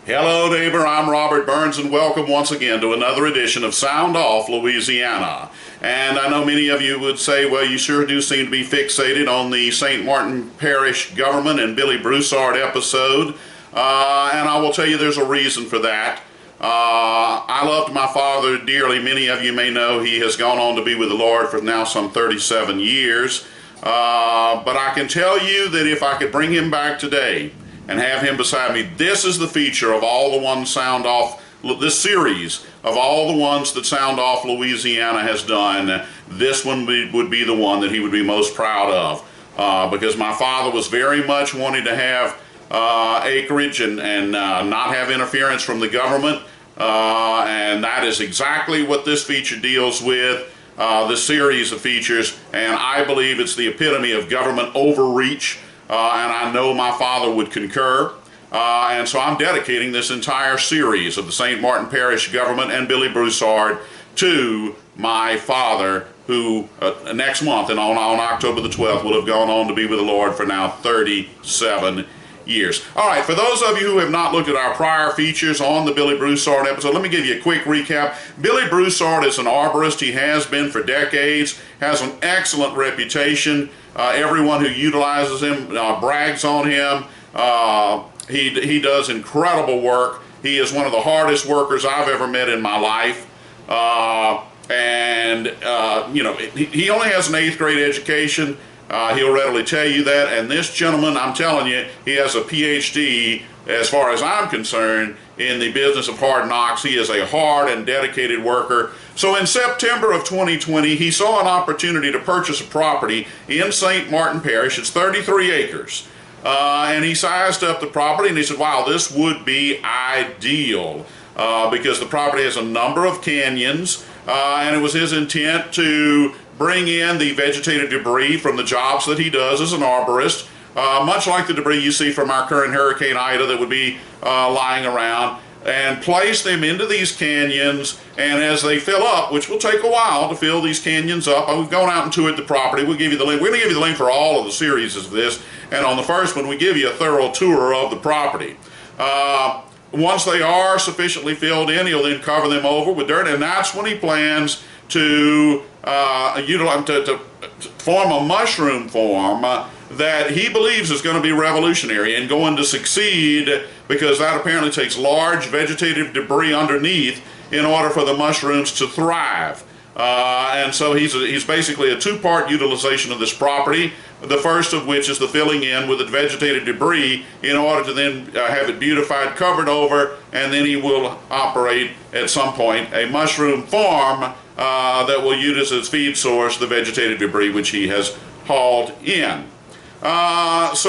Hello neighbor, I'm Robert Burns and welcome once again to another edition of Sound Off Louisiana. And I know many of you would say, well, you sure do seem to be fixated on the St. Martin Parish government and Billy Broussard episode. And I will tell you there's a reason for that. I loved my father dearly. Many of you may know he has gone on to be with the Lord for now some 37 years. But I can tell you that if I could bring him back today and have him beside me, this is the feature of all the ones Sound Off, this series of all the ones that Sound Off Louisiana has done. This one would be the one that he would be most proud of, because my father was very much wanting to have acreage and not have interference from the government, and that is exactly what this feature deals with. This series of features, and I believe it's the epitome of government overreach. And I know my father would concur, and so I'm dedicating this entire series of the St. Martin Parish government and Billy Broussard to my father, who next month and on October the 12th will have gone on to be with the Lord for now 37 years. All right, for those of you who have not looked at our prior features on the Billy Broussard episode, let me give you a quick recap. Billy Broussard is an arborist. He has been for decades, has an excellent reputation. Everyone who utilizes him brags on him. He does incredible work. He is one of the hardest workers I've ever met in my life. You know, he only has an 8th grade education. He'll readily tell you that. And this gentleman, I'm telling you, he has a PhD, as far as I'm concerned, in the business of hard knocks. He is a hard and dedicated worker. So in September of 2020, he saw an opportunity to purchase a property in St. Martin Parish. It's 33 acres. And he sized up the property and he said, wow, this would be ideal because the property has a number of canyons, and it was his intent to bring in the vegetative debris from the jobs that he does as an arborist, much like the debris you see from our current Hurricane Ida that would be lying around, and place them into these canyons. And as they fill up, which will take a while to fill these canyons up, we've gone out and toured the property. We'll give you the link. We're going to give you the link for all of the series of this, and on the first one we give you a thorough tour of the property. Once they are sufficiently filled in, he'll then cover them over with dirt, and that's when he plans to utilize to form a mushroom farm that he believes is going to be revolutionary and going to succeed, because that apparently takes large vegetative debris underneath in order for the mushrooms to thrive. And so he's basically a two-part utilization of this property, the first of which is the filling in with the vegetative debris in order to then have it beautified, covered over, and then he will operate at some point a mushroom farm that will use as feed source the vegetative debris which he has hauled in. That's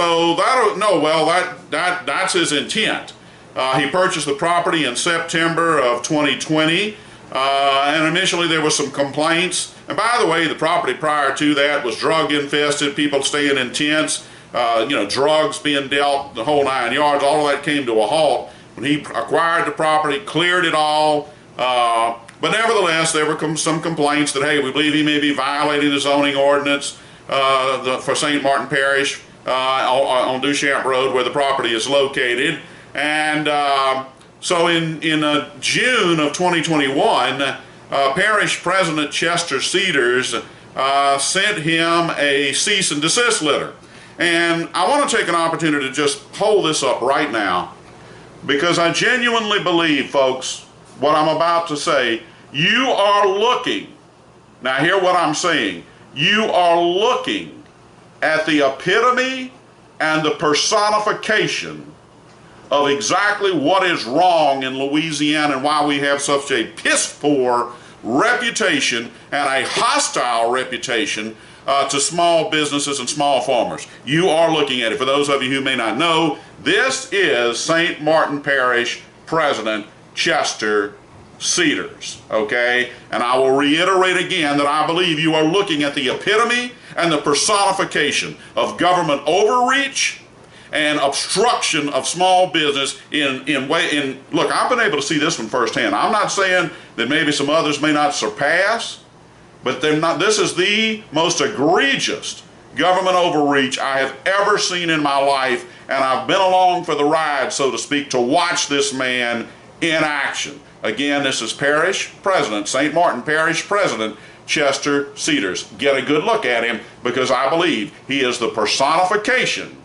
his intent. He purchased the property in September of 2020, and initially there were some complaints. And by the way, the property prior to that was drug infested, people staying in tents, drugs being dealt, the whole 9 yards. All of that came to a halt when he acquired the property, cleared it all. But nevertheless, there were some complaints that, hey, we believe he may be violating the zoning ordinance for St. Martin Parish on Duchamp Road, where the property is located. And so in June of 2021, Parish President Chester Cedars sent him a cease and desist letter. And I want to take an opportunity to just hold this up right now, because I genuinely believe, folks, what I'm about to say. You are looking, now hear what I'm saying, you are looking at the epitome and the personification of exactly what is wrong in Louisiana and why we have such a piss-poor reputation and a hostile reputation to small businesses and small farmers. You are looking at it. For those of you who may not know, this is St. Martin Parish President Chester Cedars, okay? And I will reiterate again that I believe you are looking at the epitome and the personification of government overreach and obstruction of small business look, I've been able to see this one firsthand. I'm not saying that maybe some others may not surpass, but this is the most egregious government overreach I have ever seen in my life, and I've been along for the ride, so to speak, to watch this man in action. Again, this is Parish President, St. Martin Parish President, Chester Cedars. Get a good look at him, because I believe he is the personification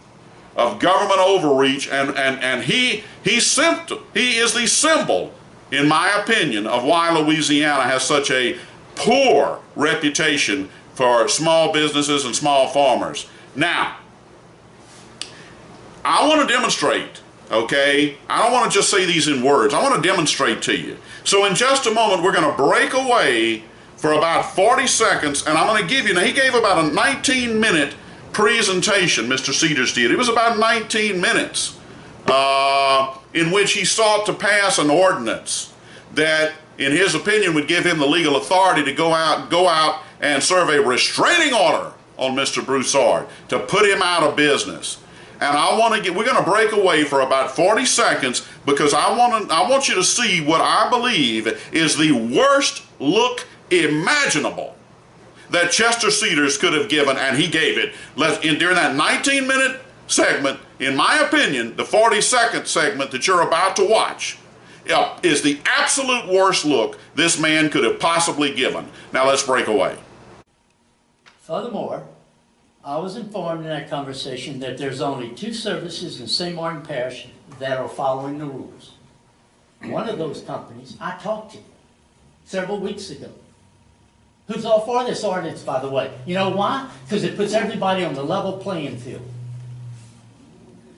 of government overreach, and he is the symbol, in my opinion, of why Louisiana has such a poor reputation for small businesses and small farmers. Now, I want to demonstrate, okay? I don't want to just say these in words. I want to demonstrate to you. So in just a moment, we're going to break away for about 40 seconds, and I'm going to give you, now he gave about a 19-minute presentation, Mr. Cedars did. It was about 19 minutes in which he sought to pass an ordinance that, in his opinion, would give him the legal authority to go out and serve a restraining order on Mr. Broussard, to put him out of business. And we're going to break away for about 40 seconds, because I want you to see what I believe is the worst look imaginable that Chester Cedars could have given, and he gave it. During that 19-minute segment, in my opinion, the 40-second segment that you're about to watch is the absolute worst look this man could have possibly given. Now let's break away. Furthermore, I was informed in that conversation that there's only 2 services in St. Martin Parish that are following the rules. One of those companies I talked to several weeks ago, who's all for this ordinance, by the way. You know why? Because it puts everybody on the level playing field.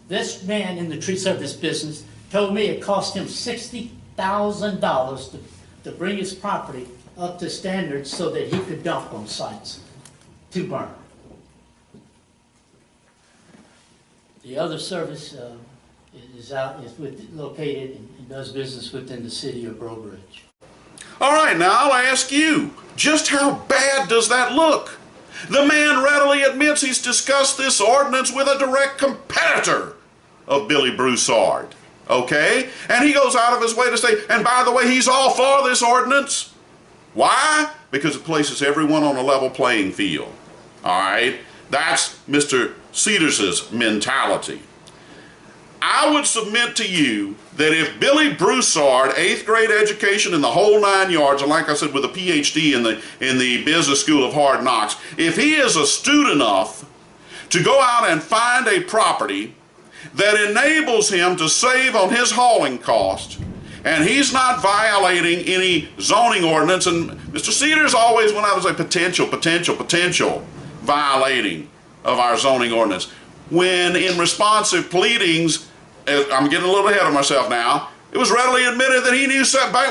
This man in the tree service business told me it cost him $60,000 to bring his property up to standards so that he could dump on sites to burn. The other service is located and does business within the city of Breaux Bridge. All right, now I'll ask you, just how bad does that look? The man readily admits he's discussed this ordinance with a direct competitor of Billy Broussard, okay? And he goes out of his way to say, and by the way, he's all for this ordinance. Why? Because it places everyone on a level playing field, all right? That's Mr. Cedars' mentality. I would submit to you that if Billy Broussard, 8th grade education in the whole 9 yards, and like I said, with a PhD in the Business School of Hard Knocks, if he is astute enough to go out and find a property that enables him to save on his hauling cost, and he's not violating any zoning ordinance, and Mr. Cedars always went out and said potential violating of our zoning ordinance, when in responsive pleadings, I'm getting a little ahead of myself now, it was readily admitted that he knew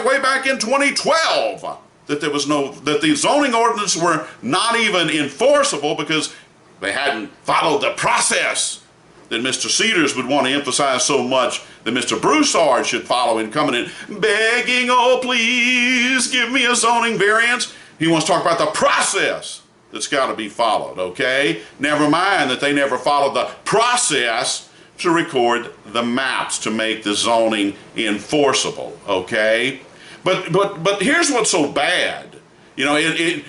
way back in 2012 that that the zoning ordinances were not even enforceable because they hadn't followed the process that Mr. Cedars would want to emphasize so much that Mr. Broussard should follow in coming in begging, oh please give me a zoning variance. He wants to talk about the process that's got to be followed, okay? Never mind that they never followed the process to record the maps to make the zoning enforceable, okay? But here's what's so bad. You know, and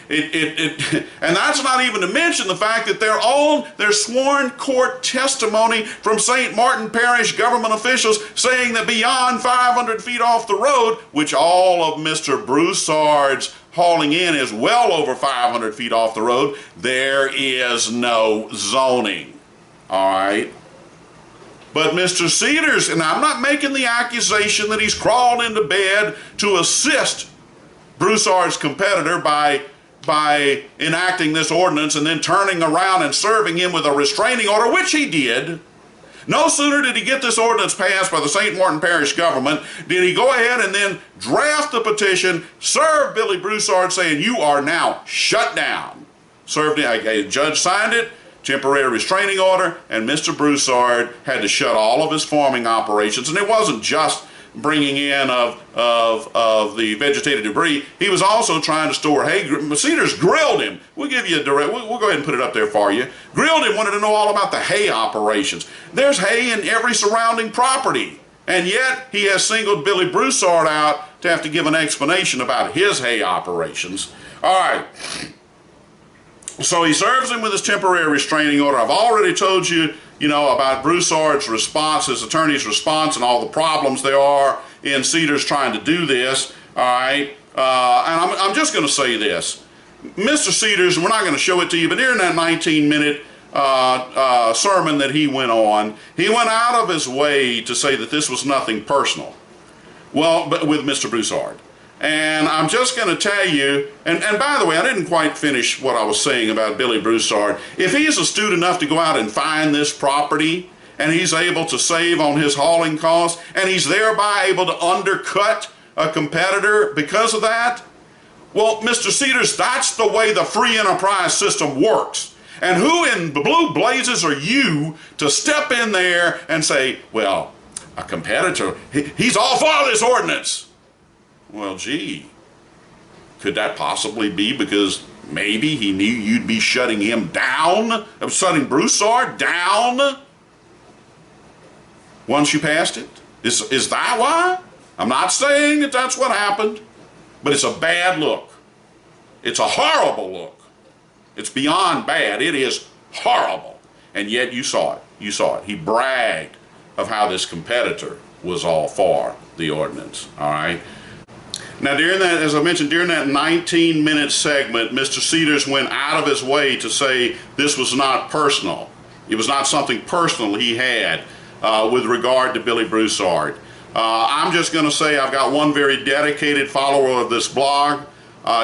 that's not even to mention the fact that their sworn court testimony from St. Martin Parish government officials saying that beyond 500 feet off the road, which all of Mr. Broussard's hauling in is well over 500 feet off the road, there is no zoning, all right? But Mr. Cedars, and I'm not making the accusation that he's crawled into bed to assist Broussard's competitor by enacting this ordinance and then turning around and serving him with a restraining order, which he did. No sooner did he get this ordinance passed by the St. Martin Parish government, did he go ahead and then draft the petition, serve Billy Broussard saying, you are now shut down. Served it, a judge signed it, temporary restraining order, and Mr. Broussard had to shut all of his farming operations. And it wasn't just bringing in of the vegetated debris. He was also trying to store hay. Cedars grilled him. We'll give you a direct, we'll go ahead and put it up there for you. Grilled him, wanted to know all about the hay operations. There's hay in every surrounding property. And yet he has singled Billy Broussard out to have to give an explanation about his hay operations. All right. So he serves him with his temporary restraining order. I've already told you you know, about Broussard's response, his attorney's response, and all the problems there are in Cedars trying to do this, all right? And I'm just going to say this. Mr. Cedars, and we're not going to show it to you, but during that 19-minute sermon that he went on, he went out of his way to say that this was nothing personal. Well, but with Mr. Broussard. And I'm just going to tell you, and by the way, I didn't quite finish what I was saying about Billy Broussard. If he's astute enough to go out and find this property, and he's able to save on his hauling costs, and he's thereby able to undercut a competitor because of that, well, Mr. Cedars, that's the way the free enterprise system works. And who in the blue blazes are you to step in there and say, well, a competitor, he's all for this ordinance? Well, gee, could that possibly be because maybe he knew you'd be shutting him down, shutting Broussard down once you passed it? Is that why? I'm not saying that that's what happened, but it's a bad look. It's a horrible look. It's beyond bad. It is horrible. And yet you saw it. You saw it. He bragged of how this competitor was all for the ordinance. All right. Now, during that, as I mentioned, during that 19-minute segment, Mr. Cedars went out of his way to say this was not personal. It was not something personal he had with regard to Billy Broussard. I'm just going to say I've got one very dedicated follower of this blog.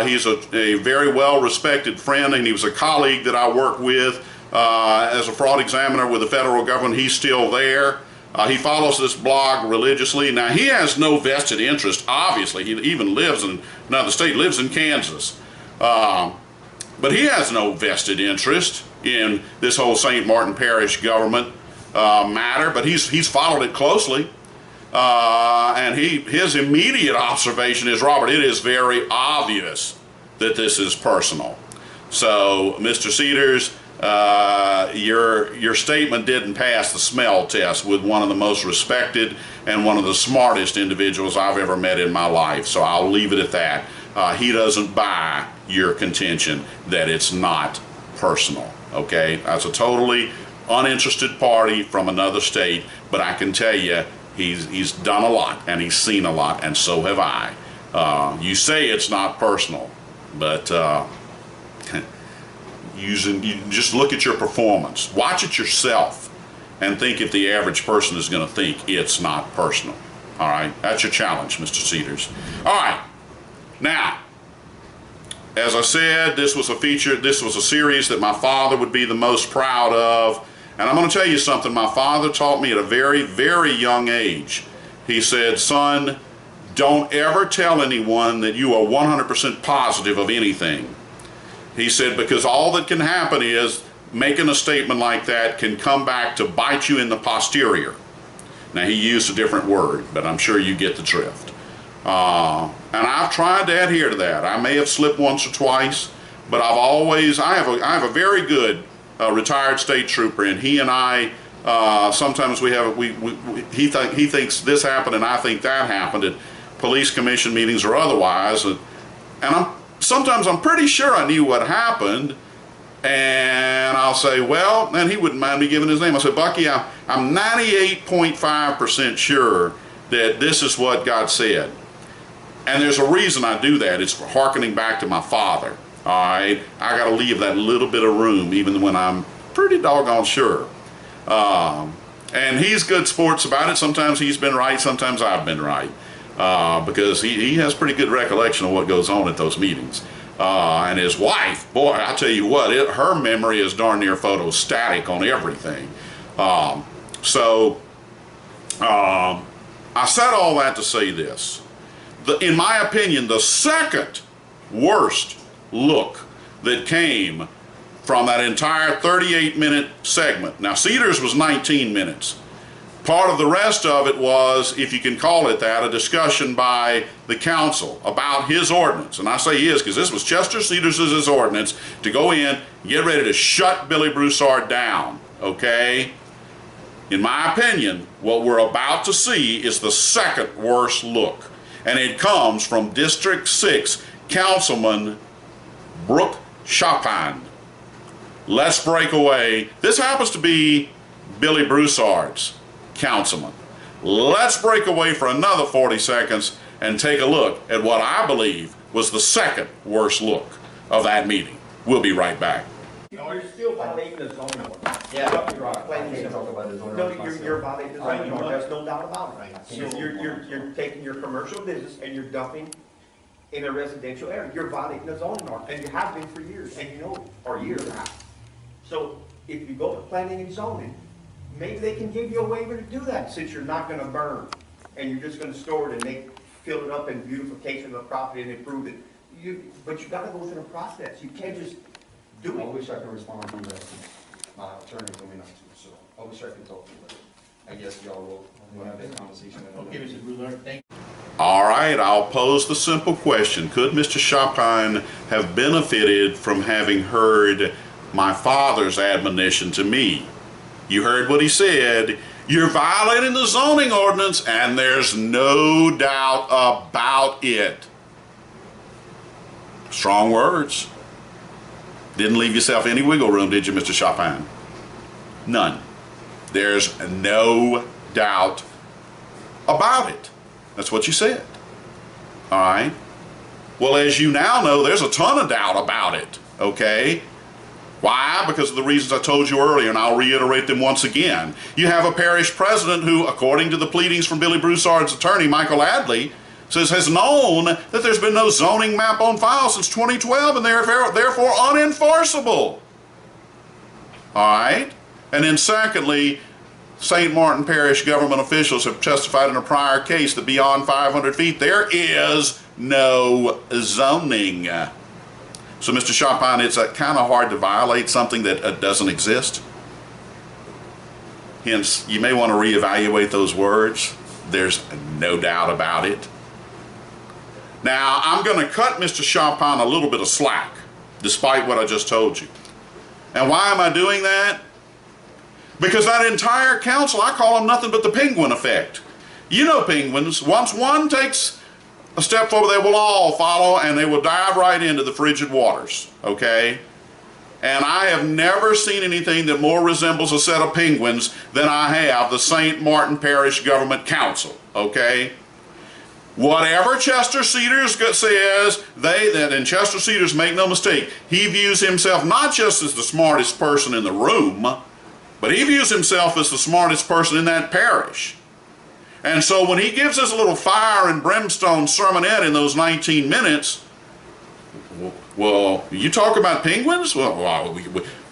He's a very well-respected friend, and he was a colleague that I worked with as a fraud examiner with the federal government. He's still there. He follows this blog religiously. Now, he has no vested interest, obviously. He even lives in another state, lives in Kansas. But he has no vested interest in this whole St. Martin Parish government matter, but he's followed it closely. And his immediate observation is, Robert, it is very obvious that this is personal. So, Mr. Cedars, your statement didn't pass the smell test with one of the most respected and one of the smartest individuals I've ever met in my life. So I'll leave it at that. He doesn't buy your contention that it's not personal. Okay, that's a totally uninterested party from another state, but I can tell you he's done a lot and he's seen a lot, and so have I. You say it's not personal, but you just look at your performance, watch it yourself, and think if the average person is going to think it's not personal. All right, that's your challenge, Mr. Cedars. All right, now, as I said, this was a series that my father would be the most proud of. And I'm going to tell you something my father taught me at a very, very young age. He said, son, don't ever tell anyone that you are 100% positive of anything. He said, because all that can happen is making a statement like that can come back to bite you in the posterior. Now, he used a different word, but I'm sure you get the drift. And I've tried to adhere to that. I may have slipped once or twice, but I have a very good retired state trooper, and he and I sometimes he thinks this happened and I think that happened at police commission meetings or otherwise, and sometimes I'm pretty sure I knew what happened, and I'll say, well, and he wouldn't mind me giving his name. I said, Bucky, I'm 98.5% sure that this is what God said, and there's a reason I do that. It's hearkening back to my father. All right, I got to leave that little bit of room even when I'm pretty doggone sure. And he's good sports about it. Sometimes he's been right, sometimes I've been right, because he has pretty good recollection of what goes on at those meetings. And his wife, boy, I tell you what, her memory is darn near photostatic on everything. I said all that to say this. In my opinion, the second worst look that came from that entire 38-minute segment. Now, Cedars was 19 minutes. Part of the rest of it was, if you can call it that, a discussion by the council about his ordinance. And I say his because this was Chester Cedars' ordinance to go in, get ready to shut Billy Broussard down, okay? In my opinion, what we're about to see is the second worst look. And it comes from District 6 Councilman Brooke Chopin. Let's break away. This happens to be Billy Broussard's councilman. Let's break away for another 40 seconds and take a look at what I believe was the second worst look of that meeting. We'll be right back. You're still violating the zoning ordinance. Yeah, You're right. I violating can't the talk about the zoning No, ordinance you're myself. violating the zoning ordinance, there's no doubt about it. You're taking your commercial business and you're dumping in a residential area. You're violating the zoning ordinance, and you have been for years, and you know it, or years now. So if you go to planning and zoning, maybe they can give you a waiver to do that, since you're not gonna burn, and you're just gonna store it and fill it up in beautification of the property and improve it. But you gotta go through the process. You can't just do I it. wish I could respond to that. My attorney told me not to, so I wish I could talk to you. I guess y'all will have that conversation. Okay, Mr. Brulert, thank you. All right, I'll pose the simple question. Could Mr. Chopin have benefited from having heard my father's admonition to me? You heard what he said. You're violating the zoning ordinance, and there's no doubt about it. Strong words. Didn't leave yourself any wiggle room, did you, Mr. Chopin? None. There's no doubt about it. That's what you said. All right? Well, as you now know, there's a ton of doubt about it, okay? Why? Because of the reasons I told you earlier, and I'll reiterate them once again. You have a parish president who, according to the pleadings from Billy Broussard's attorney, Michael Adley, says has known that there's been no zoning map on file since 2012 and therefore unenforceable. All right? And then secondly, St. Martin Parish government officials have testified in a prior case that beyond 500 feet there is no zoning. So Mr. Chopin, it's kind of hard to violate something that doesn't exist. Hence, you may want to reevaluate those words. There's no doubt about it. Now, I'm going to cut Mr. Chopin a little bit of slack, despite what I just told you. And why am I doing that? Because that entire council, I call them nothing but the penguin effect. You know penguins, once one takes a step forward, they will all follow, and they will dive right into the frigid waters, okay? And I have never seen anything that more resembles a set of penguins than I have the St. Martin Parish Government Council, okay? Whatever Chester Cedars says, and Chester Cedars, make no mistake, he views himself not just as the smartest person in the room, but he views himself as the smartest person in that parish. And so when he gives us a little fire and brimstone sermonette in those 19 minutes, well, you talk about penguins? Well,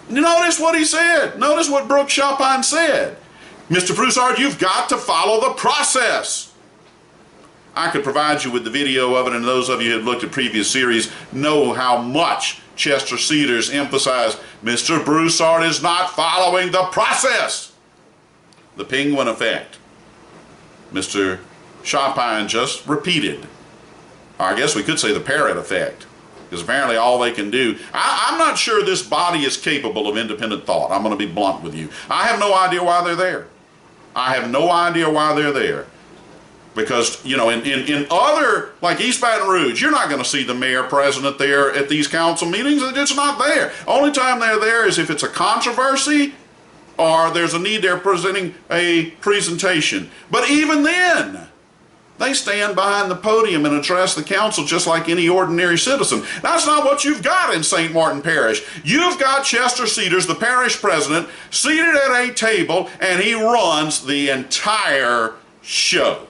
notice what he said. Notice what Brooke Chopin said. Mr. Broussard, you've got to follow the process. I could provide you with the video of it, and those of you who have looked at previous series know how much Chester Cedars emphasized Mr. Broussard is not following the process. The penguin effect. Mr. Chopin just repeated, or I guess we could say the parrot effect, because apparently all they can do, I'm not sure this body is capable of independent thought. I'm going to be blunt with you. I have no idea why they're there. I have no idea why they're there. Because, you know, in other, like East Baton Rouge, you're not going to see the mayor president there at these council meetings. It's not there. Only time they're there is if it's a controversy or there's a need they're presenting a presentation. But even then, they stand behind the podium and address the council just like any ordinary citizen. That's not what you've got in St. Martin Parish. You've got Chester Cedars, the parish president, seated at a table, and he runs the entire show.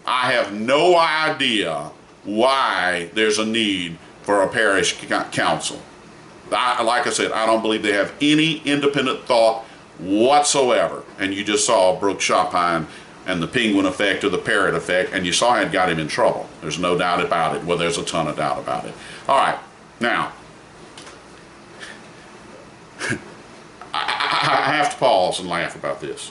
I have no idea why there's a need for a parish council. Like I said, I don't believe they have any independent thought whatsoever. And you just saw Brooke Chopin and the penguin effect or the parrot effect, and you saw it got him in trouble. There's no doubt about it. Well, there's a ton of doubt about it. All right, now, I have to pause and laugh about this.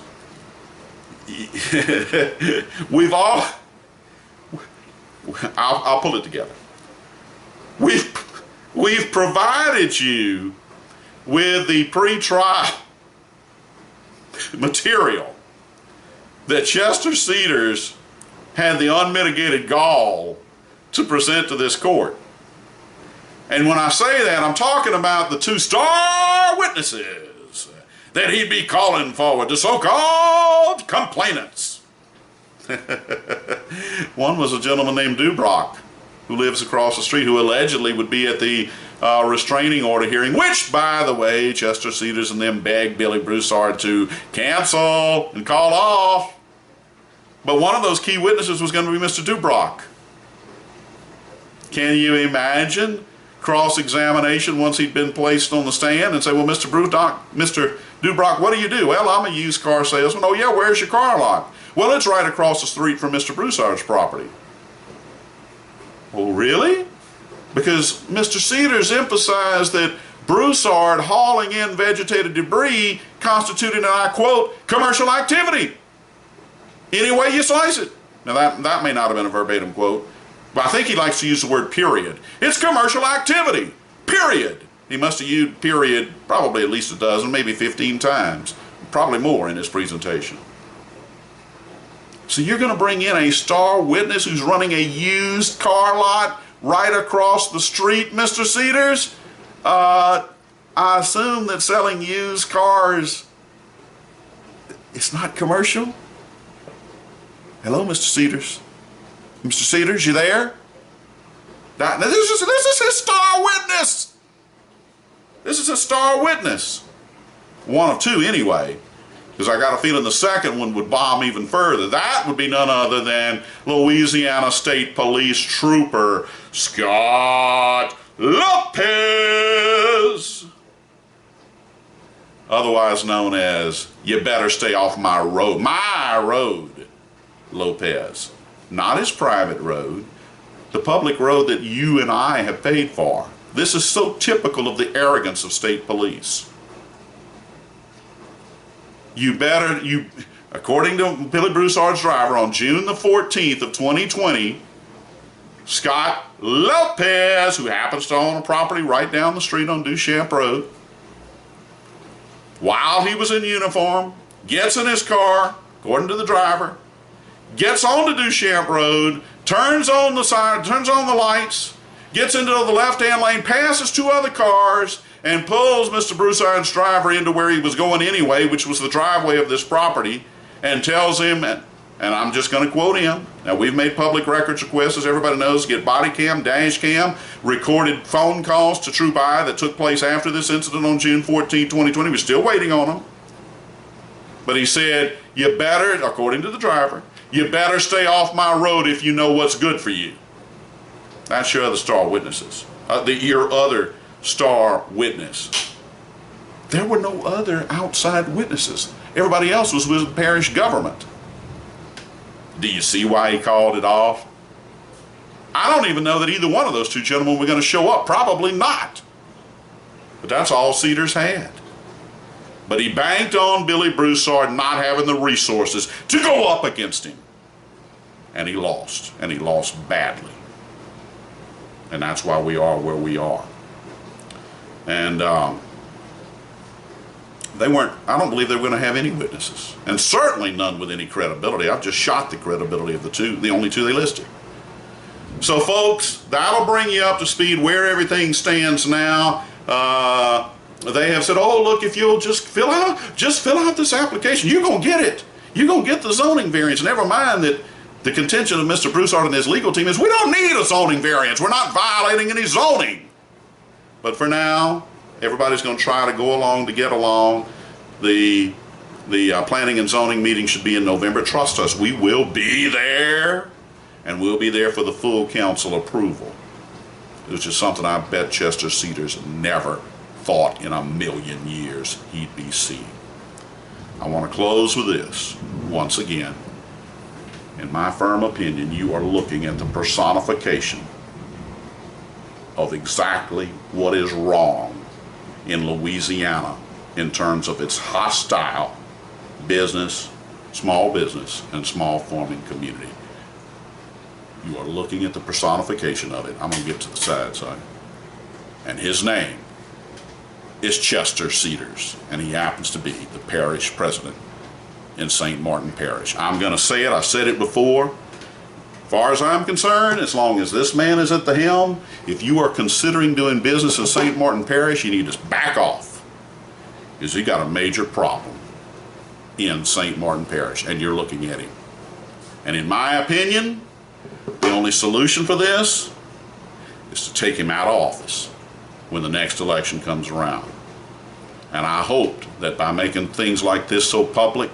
I'll pull it together. We've provided you with the pre-trial material that Chester Cedars had the unmitigated gall to present to this court. And when I say that, I'm talking about the two star witnesses that he'd be calling forward the so-called complainants. One was a gentleman named Dubrock, who lives across the street, who allegedly would be at the restraining order hearing, which, by the way, Chester Cedars and them begged Billy Broussard to cancel and call off. But one of those key witnesses was going to be Mr. Dubrock. Can you imagine cross-examination once he'd been placed on the stand and say, well, Mr. Dubrock, what do you do? Well, I'm a used car salesman. Oh, yeah, where's your car lot? Well, it's right across the street from Mr. Broussard's property. Oh, really? Because Mr. Cedars emphasized that Broussard hauling in vegetated debris constituted, and I quote, commercial activity. Any way you slice it. Now that may not have been a verbatim quote, but I think he likes to use the word period. It's commercial activity, period. He must have used period probably at least a dozen, maybe 15 times, probably more in his presentation. So you're going to bring in a star witness who's running a used car lot right across the street, Mr. Cedars? I assume that selling used cars, it's not commercial? Hello, Mr. Cedars? Mr. Cedars, you there? Now, this is his star witness. This is a star witness. One of two anyway, because I got a feeling the second one would bomb even further. That would be none other than Louisiana State Police Trooper Scott Lopez, otherwise known as "You Better Stay Off My Road." My road, Lopez. Not his private road, the public road that you and I have paid for. This is so typical of the arrogance of state police. According to Billy Broussard's driver, on June the 14th of 2020, Scott Lopez, who happens to own a property right down the street on Duchamp Road, while he was in uniform, gets in his car, according to the driver, gets onto Duchamp Road, turns on the lights, gets into the left-hand lane, passes two other cars, and pulls Mr. Broussard's driver into where he was going anyway, which was the driveway of this property, and tells him, and I'm just going to quote him, now we've made public records requests, as everybody knows, get body cam, dash cam, recorded phone calls to Troop I that took place after this incident on June 14, 2020. We're still waiting on them. But he said, you better, according to the driver, you better stay off my road if you know what's good for you. That's your other star witnesses. Your other star witness. There were no other outside witnesses. Everybody else was with the parish government. Do you see why he called it off? I don't even know that either one of those two gentlemen were going to show up. Probably not. But that's all Cedars had. But he banked on Billy Broussard not having the resources to go up against him. And he lost badly. And that's why we are where we are. And I don't believe they were going to have any witnesses. And certainly none with any credibility. I've just shot the credibility of the only two they listed. So folks, that'll bring you up to speed where everything stands now. They have said, oh look, if you'll just fill out this application, you're going to get it. You're going to get the zoning variance. Never mind that the contention of Mr. Broussard and his legal team is we don't need a zoning variance. We're not violating any zoning. But for now, everybody's going to try to go along to get along. The planning and zoning meeting should be in November. Trust us, we will be there. And we'll be there for the full council approval. It was just something I bet Chester Cedars never thought in a million years he'd be seeing. I want to close with this. Once again, in my firm opinion, you are looking at the personification of exactly what is wrong in Louisiana in terms of its hostile business, small business, and small farming community. You are looking at the personification of it. I'm going to get to the side. And his name is Chester Cedars, and he happens to be the parish president in St. Martin Parish. I'm going to say it. I said it before. As far as I'm concerned, as long as this man is at the helm, if you are considering doing business in St. Martin Parish, you need to back off. is he got a major problem in St. Martin Parish, and you're looking at him. And in my opinion, the only solution for this is to take him out of office when the next election comes around. And I hoped that by making things like this so public,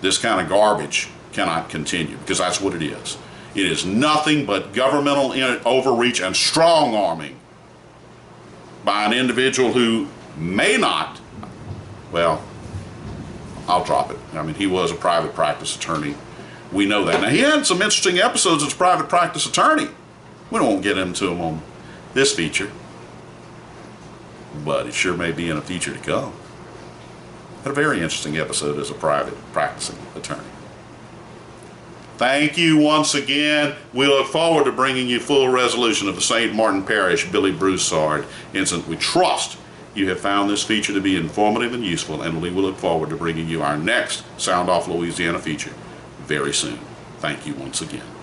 this kind of garbage cannot continue, because that's what it is. It is nothing but governmental overreach and strong-arming by an individual who may not, well, I'll drop it. I mean, he was a private practice attorney. We know that. Now, he had some interesting episodes as a private practice attorney. We won't get into them on this feature, but it sure may be in a feature to come. Had a very interesting episode as a private practicing attorney. Thank you once again. We look forward to bringing you full resolution of the St. Martin Parish Billy Broussard incident. We trust you have found this feature to be informative and useful, and we will look forward to bringing you our next Sound Off Louisiana feature very soon. Thank you once again.